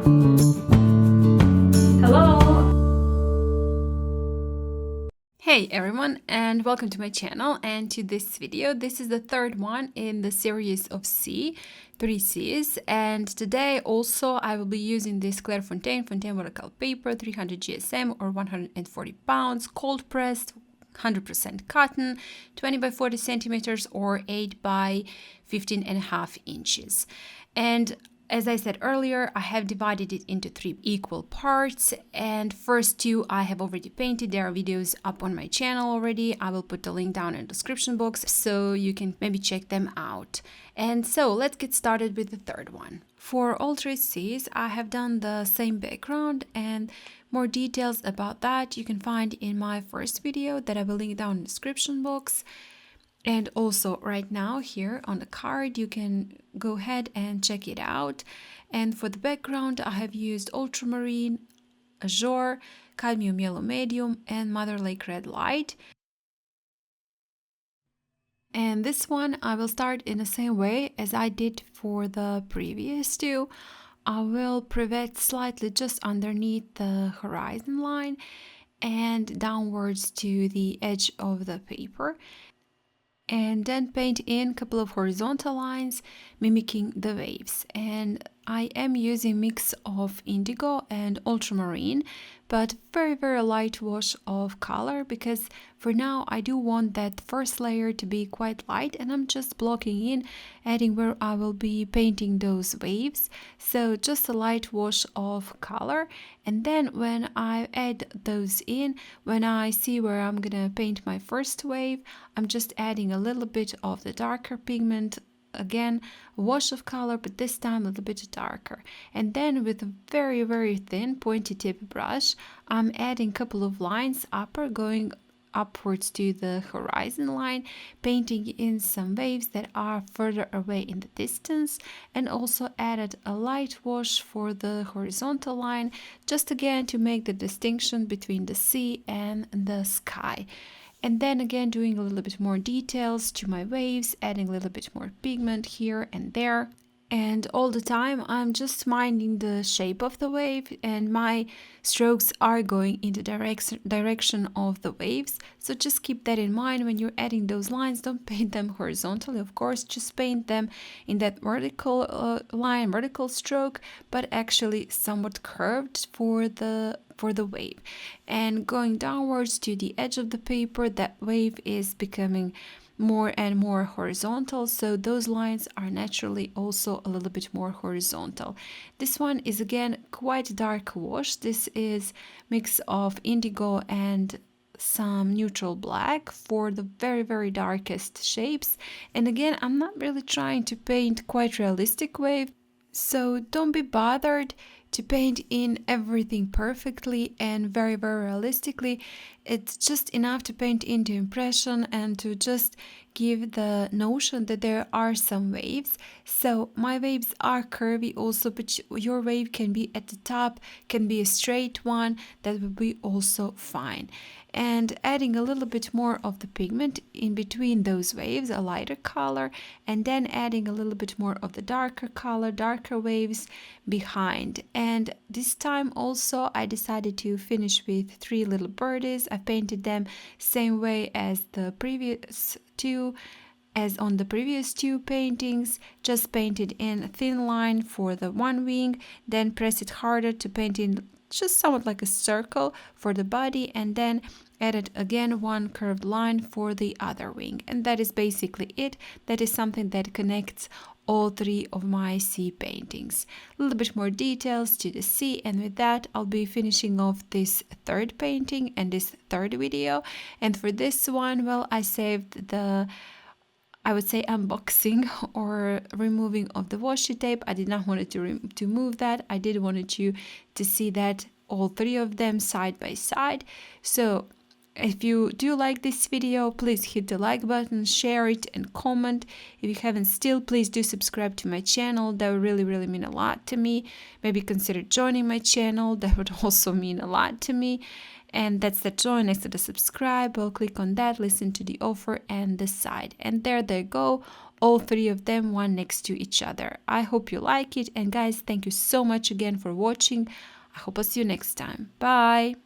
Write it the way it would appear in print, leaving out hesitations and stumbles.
Hey everyone, and welcome to my channel and to this video. This is the third one in the series of three C's, and today also I will be using this Clairefontaine watercolor paper, 300 GSM or 140 pounds, cold pressed, 100% cotton, 20 by 40 centimeters or 8 by 15.5 inches. And as I said earlier, I have divided it into 3 equal parts, and first 2 I have already painted. There are videos up on my channel already. I will put the link down in the description box so you can maybe check them out. And so let's get started with the third one. For all 3 C's, I have done the same background, and more details about that you can find in my first video that I will link down in the description box. And also right now here on the card, you can go ahead and check it out. And for the background, I have used ultramarine, azure, cadmium yellow medium, and Mother Lake red light. And this one I will start in the same way as I did for the previous 2. I will pivot slightly just underneath the horizon line and downwards to the edge of the paper, and then paint in a couple of horizontal lines mimicking the waves. And I am using mix of indigo and ultramarine, but very light wash of color, because for now I do want that first layer to be quite light, and I'm just blocking in, adding where I will be painting those waves. So just a light wash of color, and then when I add those in, when I see where I'm gonna paint my first wave, I'm just adding a little bit of the darker pigment. Again, a wash of color, but this time a little bit darker. And then with a very thin pointy tip brush, I'm adding a couple of lines going upwards to the horizon line, painting in some waves that are further away in the distance, and also added a light wash for the horizontal line, just again to make the distinction between the sea and the sky. And then again doing a little bit more details to my waves, adding a little bit more pigment here and there. And all the time I'm just minding the shape of the wave, and my strokes are going in the direction of the waves. So just keep that in mind when you're adding those lines. Don't paint them horizontally, of course, just paint them in that vertical line, vertical stroke, but actually somewhat curved for the wave. And going downwards to the edge of the paper, that wave is becoming more and more horizontal, so those lines are naturally also a little bit more horizontal. This one is again quite dark wash. This is mix of indigo and some neutral black for the very darkest shapes. And again, I'm not really trying to paint quite realistic wave, so don't be bothered to paint in everything perfectly and very realistically. It's just enough to paint into impression and to just give the notion that there are some waves. So my waves are curvy also, but your wave can be at the top, can be a straight one, that would be also fine. And adding a little bit more of the pigment in between those waves, a lighter color, and then adding a little bit more of the darker color, darker waves behind. And this time also I decided to finish with 3 little birdies. I painted them same way as the previous 2, as on the previous 2 paintings. Just painted in a thin line for the one wing, then press it harder to paint in just somewhat like a circle for the body, and then added again one curved line for the other wing. And that is basically it. That is something that connects all 3 of my sea paintings. A little bit more details to the sea, and with that I'll be finishing off this third painting and this third video. And for this one, well, I saved the, I would say, unboxing or removing of the washi tape. I did not want to move that. I did wanted you to see that all 3 of them side by side. So if you do like this video, please hit the like button, share it, and comment. If you haven't still, please do subscribe to my channel. That would really mean a lot to me. Maybe consider joining my channel. That would also mean a lot to me. And that's the join next to the subscribe. I'll click on that, listen to the offer, and decide. And there they go. all three of them one next to each other. I hope you like it, and guys, thank you so much again for watching. I hope I'll see you next time. Bye!